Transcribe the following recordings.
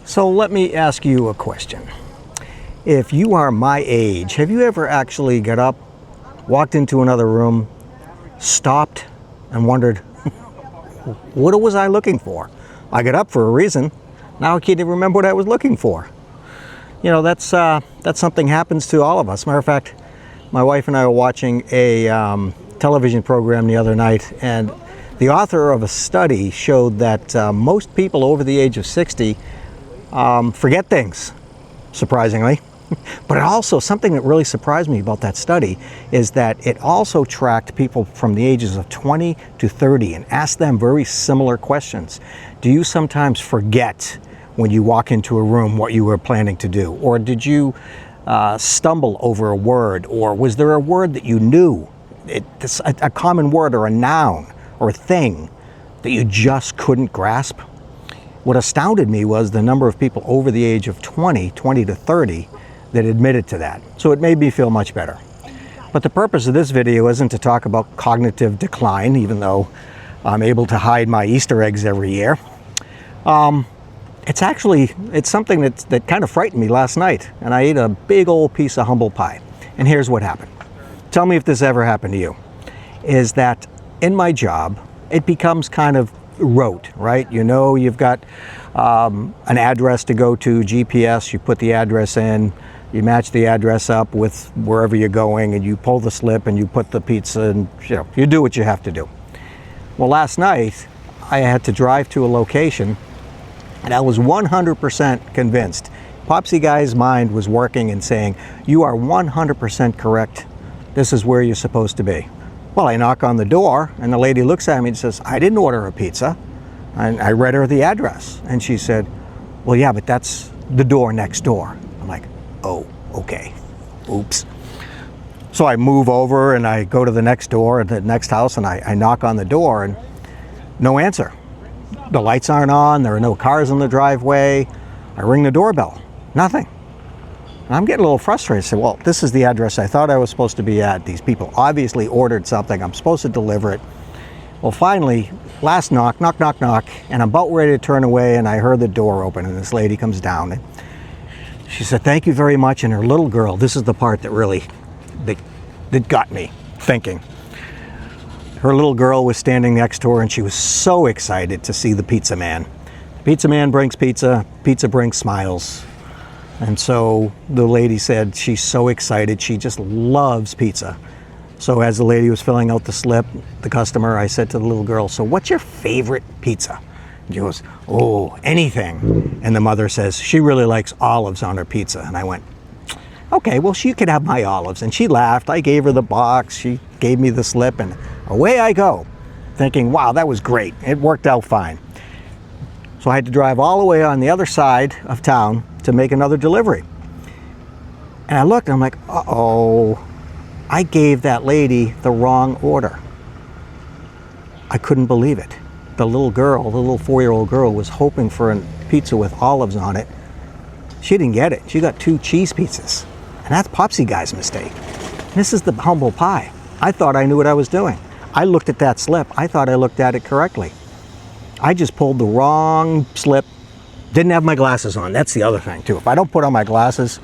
So let me ask you a question. If you are my age, have you ever actually got up, walked into another room, stopped, and wondered, what was I looking for? I got up for a reason. Now I can't even remember what I was looking for. You know, that's something happens to all of us. Matter of fact, my wife and I were watching a television program the other night, and the author of a study showed that most people over the age of 60 forget things, surprisingly. But it also, something that really surprised me about that study is that it also tracked people from the ages of 20 to 30 and asked them very similar questions. Do you sometimes forget when you walk into a room what you were planning to do? Or did you stumble over a word? Or was there a word that you knew, a common word or a noun or a thing that you just couldn't grasp? What astounded me was the number of people over the age of 20 to 30 that admitted to that. So it made me feel much better. But the purpose of this video isn't to talk about cognitive decline, even though I'm able to hide my Easter eggs every year. It's something that kind of frightened me last night, and I ate a big old piece of humble pie. And here's what happened. Tell me if this ever happened to you. Is that in my job, it becomes kind of rote, right? You know, you've got an address to go to, GPS, you put the address in, you match the address up with wherever you're going, and you pull the slip and you put the pizza, and you do what you have to do. Well, last night I had to drive to a location, and I was 100% convinced. Popsie guy's mind was working and saying, you are 100% correct. This is where you're supposed to be. Well, I knock on the door, and the lady looks at me and says, I didn't order a pizza. And I read her the address, and she said, well, yeah, but that's the door next door. I'm like, oh, okay, oops. So I move over and I go to the next door, the next house, and I knock on the door, and no answer. The lights aren't on, there are no cars in the driveway. I ring the doorbell, nothing. And I'm getting a little frustrated. I said, well, this is the address I thought I was supposed to be at. These people obviously ordered something. I'm supposed to deliver it. Well, finally, last knock, and I'm about ready to turn away, and I heard the door open, and this lady comes down, and she said, thank you very much. And her little girl, this is the part that really, that got me thinking. Her little girl was standing next to her, and she was so excited to see the pizza man. The pizza man brings pizza, pizza brings smiles. And so the lady said she's so excited, she just loves pizza. So as the lady was filling out the slip, the customer, I said to the little girl, so what's your favorite pizza? And she goes, oh, anything. And the mother says, she really likes olives on her pizza. And I went, okay, well, she could have my olives. And she laughed. I gave her the box. She gave me the slip, and away I go, thinking, wow, that was great. It worked out fine. So I had to drive all the way on the other side of town to make another delivery. And I looked, and I'm like, uh-oh, I gave that lady the wrong order. I couldn't believe it. The little girl, the little 4-year-old girl, was hoping for a pizza with olives on it. She didn't get it. She got 2 cheese pizzas. And that's Popsie guy's mistake. This is the humble pie. I thought I knew what I was doing. I looked at that slip. I thought I looked at it correctly. I just pulled the wrong slip. Didn't have my glasses on. That's the other thing too. If I don't put on my glasses,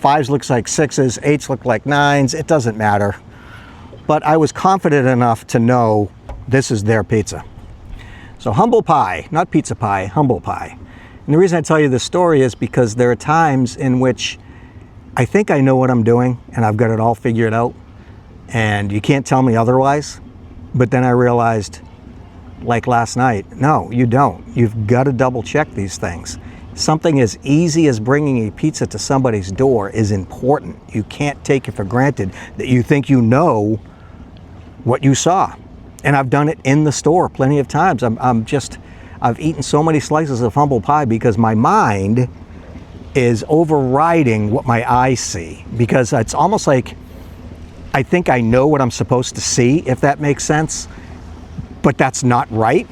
5s looks like 6s, 8s look like 9s. It doesn't matter. But I was confident enough to know this is their pizza. So humble pie, not pizza pie, humble pie. And the reason I tell you this story is because there are times in which I think I know what I'm doing and I've got it all figured out, and you can't tell me otherwise. But then I realized, like last night, no, you don't. You've got to double check these things. Something as easy as bringing a pizza to somebody's door is important. You can't take it for granted that you think you know what you saw. And I've done it in the store plenty of times. I've eaten so many slices of humble pie because my mind is overriding what my eyes see. Because it's almost like I think I know what I'm supposed to see, if that makes sense. But that's not right.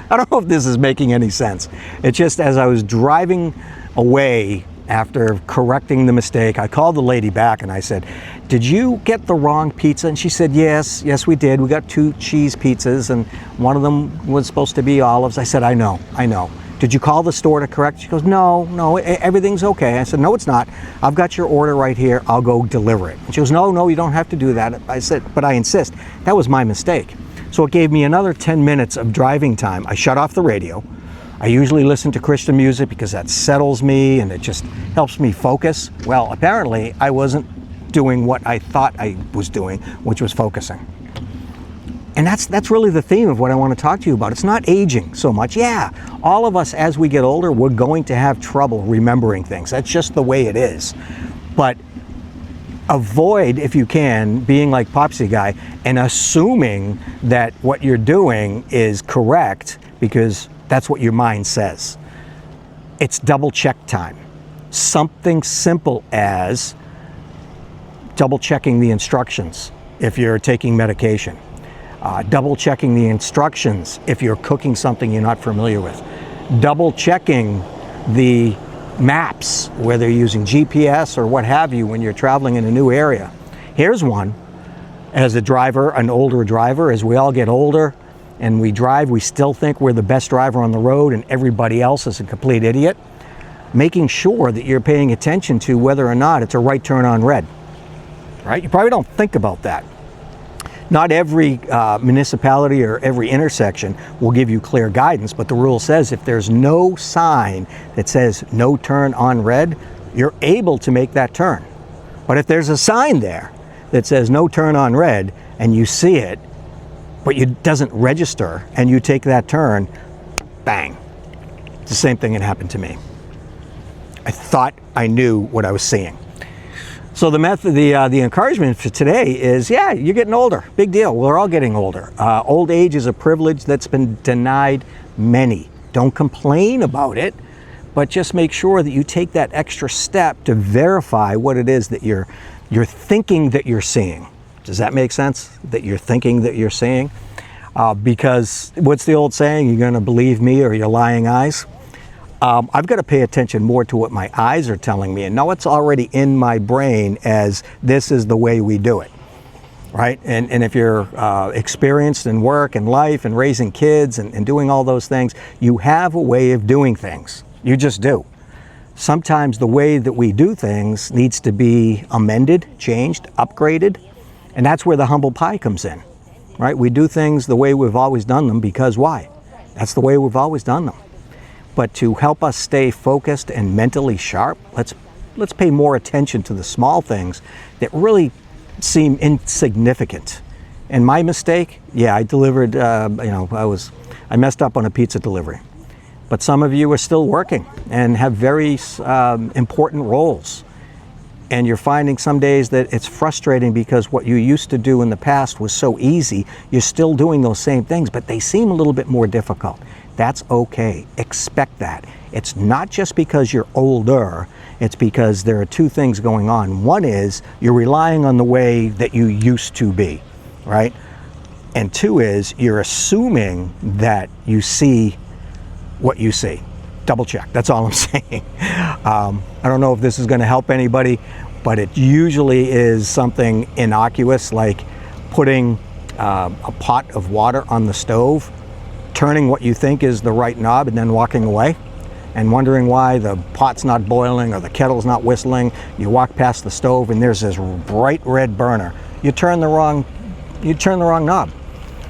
I don't know if this is making any sense. It's just as I was driving away after correcting the mistake, I called the lady back and I said, did you get the wrong pizza? And she said, yes, we did. We got 2 cheese pizzas and one of them was supposed to be olives. I said, I know. Did you call the store to correct? She goes, no, everything's okay. I said, no, it's not. I've got your order right here. I'll go deliver it. And she goes, no, you don't have to do that. I said, but I insist. That was my mistake. So it gave me another 10 minutes of driving time. I shut off the radio. I usually listen to Christian music because that settles me and it just helps me focus. Well, apparently I wasn't doing what I thought I was doing, which was focusing. And that's really the theme of what I want to talk to you about. It's not aging so much. Yeah, all of us as we get older, we're going to have trouble remembering things. That's just the way it is. But avoid, if you can, being like Popsie guy and assuming that what you're doing is correct because that's what your mind says. It's double check time. Something simple as double checking the instructions if you're taking medication. Double checking the instructions if you're cooking something you're not familiar with. Double checking the maps, whether you're using GPS or what have you when you're traveling in a new area. Here's one. As a driver, an older driver, as we all get older and we drive, we still think we're the best driver on the road and everybody else is a complete idiot. Making sure that you're paying attention to whether or not it's a right turn on red. Right? You probably don't think about that. Not every municipality or every intersection will give you clear guidance, but the rule says if there's no sign that says no turn on red, you're able to make that turn. But if there's a sign there that says no turn on red and you see it, but it doesn't register and you take that turn, bang. It's the same thing that happened to me. I thought I knew what I was seeing. So the encouragement for today is, yeah, you're getting older. Big deal. We're all getting older. Old age is a privilege that's been denied many. Don't complain about it, but just make sure that you take that extra step to verify what it is that you're thinking that you're seeing. Does that make sense? That you're thinking that you're seeing? Because what's the old saying? You're going to believe me or your lying eyes? I've got to pay attention more to what my eyes are telling me and know it's already in my brain as this is the way we do it, right? And if you're experienced in work and life and raising kids and doing all those things, you have a way of doing things. You just do. Sometimes the way that we do things needs to be amended, changed, upgraded, and that's where the humble pie comes in, right? We do things the way we've always done them because why? That's the way we've always done them. But to help us stay focused and mentally sharp, let's pay more attention to the small things that really seem insignificant. And my mistake, yeah, I delivered, I messed up on a pizza delivery. But some of you are still working and have very important roles. And you're finding some days that it's frustrating because what you used to do in the past was so easy. You're still doing those same things, but they seem a little bit more difficult. That's okay. Expect that. It's not just because you're older, it's because there are two things going on. One is you're relying on the way that you used to be, right? And two is you're assuming that you see what you see. Double check. That's all I'm saying. I don't know if this is going to help anybody, but it usually is something innocuous like putting a pot of water on the stove, turning what you think is the right knob and then walking away and wondering why the pot's not boiling or the kettle's not whistling. You walk past the stove and there's this bright red burner. You turn the wrong knob.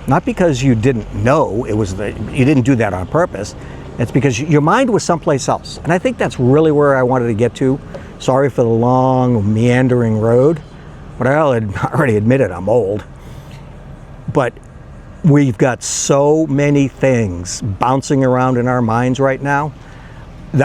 Not because you didn't know you didn't do that on purpose. It's because your mind was someplace else. And I think that's really where I wanted to get to. Sorry for the long meandering road, but I already admitted I'm old. But we've got so many things bouncing around in our minds right now.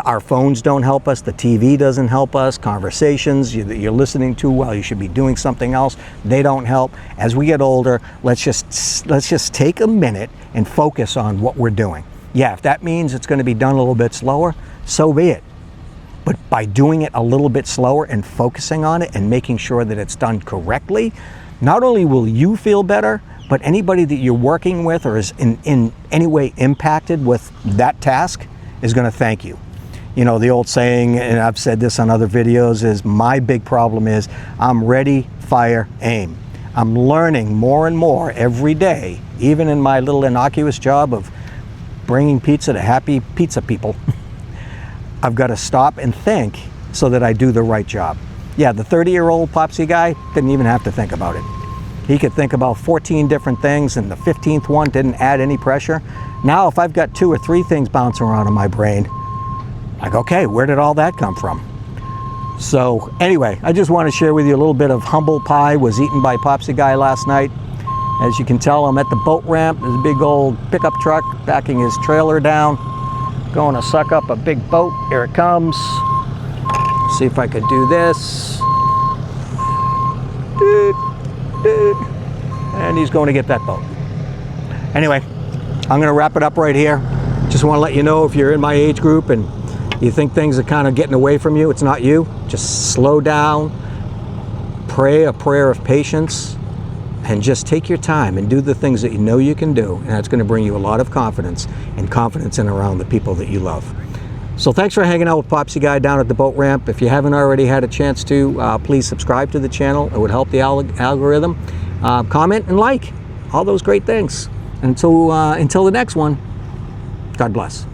Our phones don't help us. The TV doesn't help us. Conversations you're listening to while you should be doing something else, they don't help. As we get older, let's just take a minute and focus on what we're doing. Yeah, if that means it's going to be done a little bit slower, so be it. But by doing it a little bit slower and focusing on it and making sure that it's done correctly, not only will you feel better, but anybody that you're working with or is in any way impacted with that task is going to thank you. You know, the old saying, and I've said this on other videos, is my big problem is I'm ready, fire, aim. I'm learning more and more every day, even in my little innocuous job of bringing pizza to happy pizza people, I've got to stop and think so that I do the right job. Yeah, the 30-year-old Popsie guy didn't even have to think about it. He could think about 14 different things, and the 15th one didn't add any pressure. Now, if I've got 2 or 3 things bouncing around in my brain, like, okay, where did all that come from? So anyway, I just want to share with you a little bit of humble pie was eaten by Popsie guy last night. As you can tell, I'm at the boat ramp. There's a big old pickup truck backing his trailer down, going to suck up a big boat. Here it comes. See if I could do this. And he's going to get that boat. Anyway, I'm going to wrap it up right here. Just want to let you know, if you're in my age group and you think things are kind of getting away from you, it's not you. Just slow down, pray a prayer of patience, and just take your time and do the things that you know you can do. And that's going to bring you a lot of confidence, and confidence in around the people that you love. So thanks for hanging out with Popsie guy down at the boat ramp. If you haven't already had a chance to, please subscribe to the channel. It would help the algorithm. Comment and like, all those great things. Until the next one, God bless.